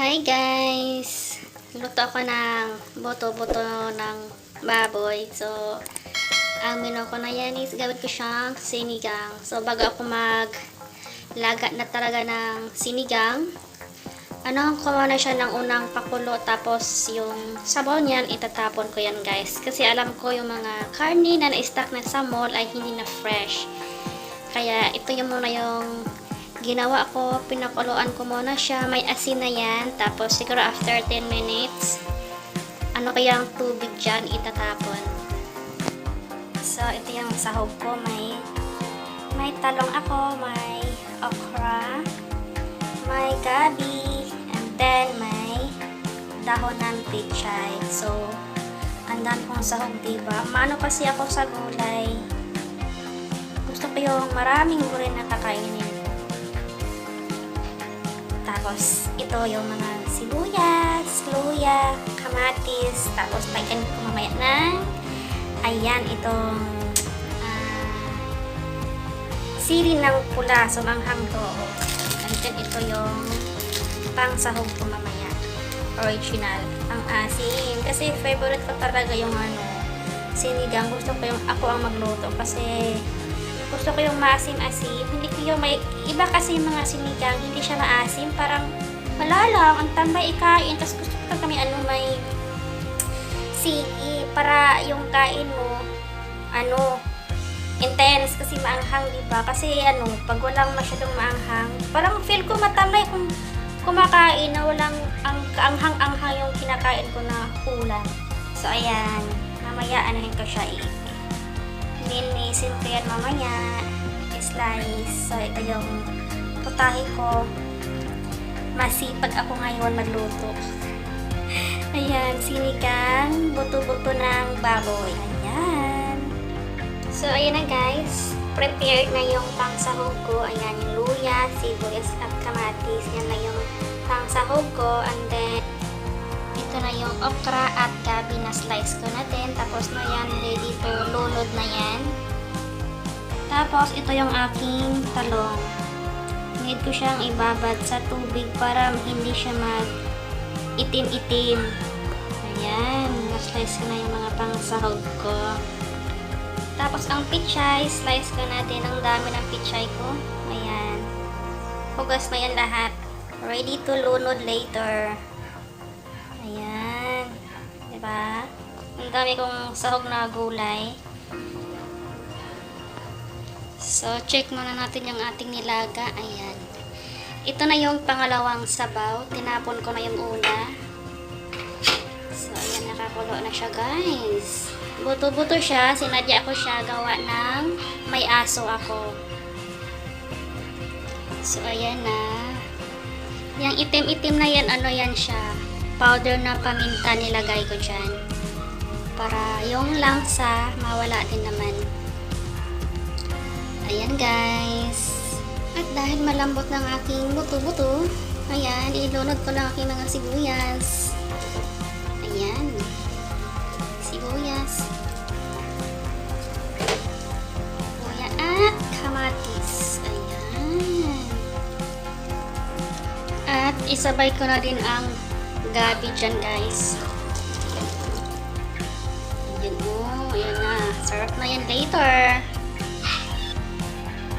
Hi guys! Luto ako ng boto-boto ng baboy. So, ang menu ko na yan is gawin ko siyang sinigang. So, bago ako maglaga na talaga ng sinigang, ko na siya ng unang pakulo. Tapos, yung sabaw niyan, itatapon ko yan guys. Kasi alam ko yung mga karne na na-stock na sa mall ay hindi na fresh. Kaya, ito yung muna yung ginawa ko, pinakuluan ko muna siya, may asin na yan, tapos siguro after 10 minutes, kayang tubig dyan, itatapon. So, ito yung sahog ko, may talong ako, may okra, may gabi, and then may dahon ng pichay. So, andan kong sahog, diba? Maano kasi ako sa gulay. Gusto ko yung maraming gulay na kakainin. Tapos, ito yung mga sibuyas, luya, kamatis. Tapos, lagyan ko mamaya ng ayan, itong sili ng pula. So, manghang to. And then, ito yung pangsahog ko mamaya. Original. Ang asim. Kasi, favorite ko talaga yung sinigang. Gusto ko yung ako ang magluto. Kasi, gusto ko yung maasim-asim. Hindi ko yung iba kasi yung mga sinigang, hindi siya maasim. Parang, wala lang, ang tambay ikain. Tapos gusto ko kami may sigi. Para yung kain mo, intense. Kasi maanghang, diba? Kasi pag walang masyadong maanghang, parang feel ko matambay kung kumakain na walang kaanghang-anghang yung kinakain ko na ulam. So, ayan. Mamaya, ko siya Linisin ko yan mamaya. Slice. So, ito yung putahe ko. Masipag ako ngayon magluto. Ayan, sinigang, buto-buto ng baboy. Ayan. So, ayan na guys. Prepared na yung pangsahog ko. Ayan, yung luya, sibuyas at kamatis. Yan na yung pangsahog ko. And then, ito na yung okra at gabi na slice ko na din. Tapos na yan, ready to lunod na yan. Tapos, ito yung aking talong. Need ko siyang ibabad sa tubig para hindi siya mag-itim-itim. Ayan, na-slice ko na yung mga pangsahog ko. Tapos, ang pichay, slice ko na din. Ang dami ng pichay ko. Ayan. Hugas na yan lahat. Ready to lunod later. Ayan. Diba? Ang dami kong sahog na gulay. So, check muna natin yung ating nilaga. Ayan. Ito na yung pangalawang sabaw. Tinapon ko na yung una. So, ayan. Nakakulo na siya, guys. Buto-buto siya. Sinadya ko siya gawa ng may aso ako. So, ayan na. Yung itim-itim na yan, yan siya. Powder na paminta nilagay ko dyan. Para yung langsa, mawala din naman. Ayan guys. At dahil malambot ng aking buto-buto, ayan, ilunod ko lang aking mga sibuyas. Ayan. Sibuyas. Luya at kamatis. Ayan. At isabay ko na din ang gabi dyan guys. Ayan ayan na. Sarap na yan later.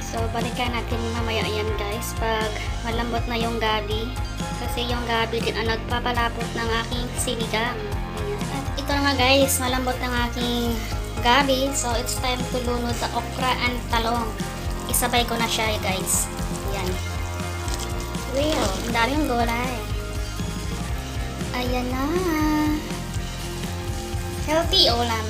So, balikan natin mamaya yan guys pag malambot na yung gabi. Kasi yung gabi din ang nagpapalapot ng aking sinigang. Ayan. At ito na nga guys, malambot ng aking gabi. So, it's time to lunod sa okra and talong. Isabay ko na siya guys. Ayan. Wow, ang daming gulay. Ayan na. Healthy ulam.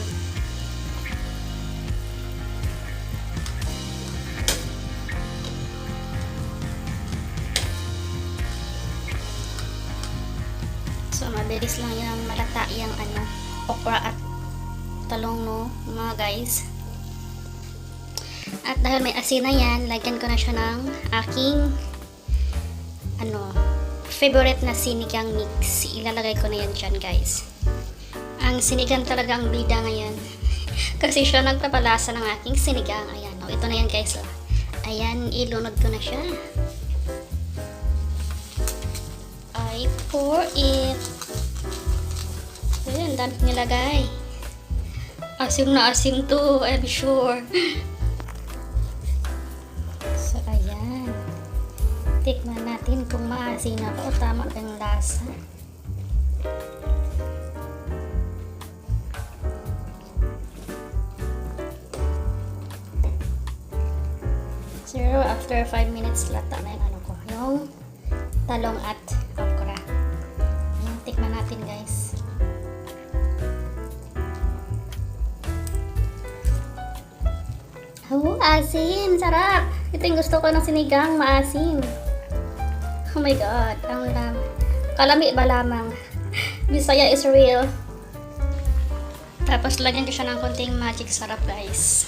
So, mabilis lang yung malata yung okra at talong mga guys. At dahil may asin na yan, lagyan ko na siya ng aking favorite na sinigang mix. Ilalagay ko na yan dyan guys. Ang sinigang talaga ang bida ngayon. Kasi siya nagpapalasa ng aking sinigang. Ayan. Ito na yan guys. Ayan, ilunod ko na siya. Ay, pour it. Ayan, dami nilagay. Asim na asim to, I'm sure. So, ayan. Tikman natin kung maasin na to. Tama ba yung lasa? Zero after 5 minutes lata na yung ano ko. Yung talong at okra. Ayan, tikman natin guys. Oh, asin! Sarap! Ito yung gusto ko ng sinigang, maasim. Oh my god, ang kalami ba lamang? Bisaya is real. Tapos lagyan ko siya ng konting magic sarap guys.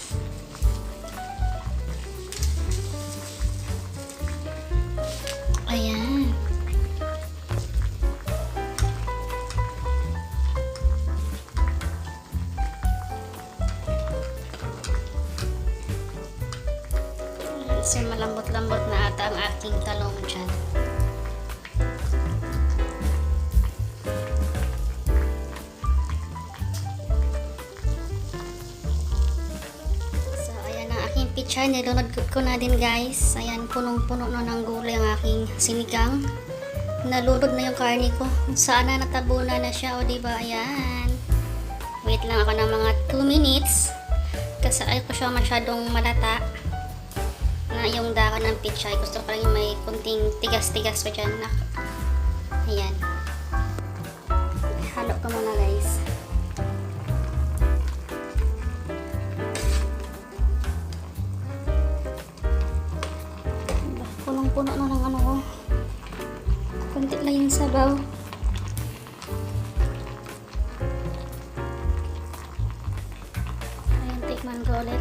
Ayan. So, malambot-lambot na ata ang aking talong dyan. So, ayan ang aking picture. Nilunod ko na din guys. Ayan, punong-puno na ng gulay ang aking sinigang. Nalunod na yung karne ko. Saan na natabunan na siya. O diba, ayan. Wait lang ako ng mga 2 minutes. Kasi ay ko siya masyadong malata. Na yung dahon ng pichay. Gusto ko lang yung may kunting tigas-tigas pa dyan. Ayan. Halo ko muna guys. Punong-puno na ng ano ko. Kunti lang yung sabaw. Ayan, tikman ko ulit.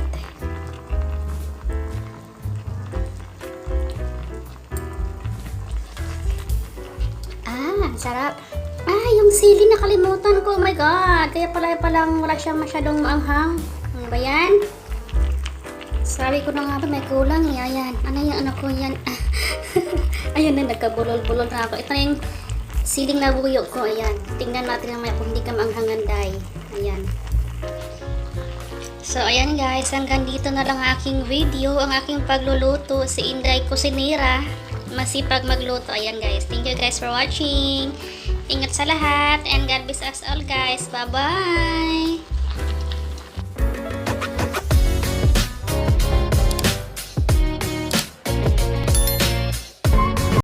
Sarap. Yung sili nakalimutan ko. Oh my god. Kaya palang wala siyang masyadong maanghang. Ano ba yan? Sabi ko na nga ba may kulang. Ayan. Ano yung ano ko yan? Ayan na. Nagkabulol-bulol na ako. Ito na yung siling na buyo ko. Ayan. Tingnan natin na may kung hindi ka maanghangan day. Ayan. So, ayan guys. Hanggang dito na lang aking video. Ang aking pagluluto. Si Inday Kusinera. Masipag magluto. Ayan guys. Thank you guys for watching. Ingat sa lahat. And God bless us all guys. Bye-bye.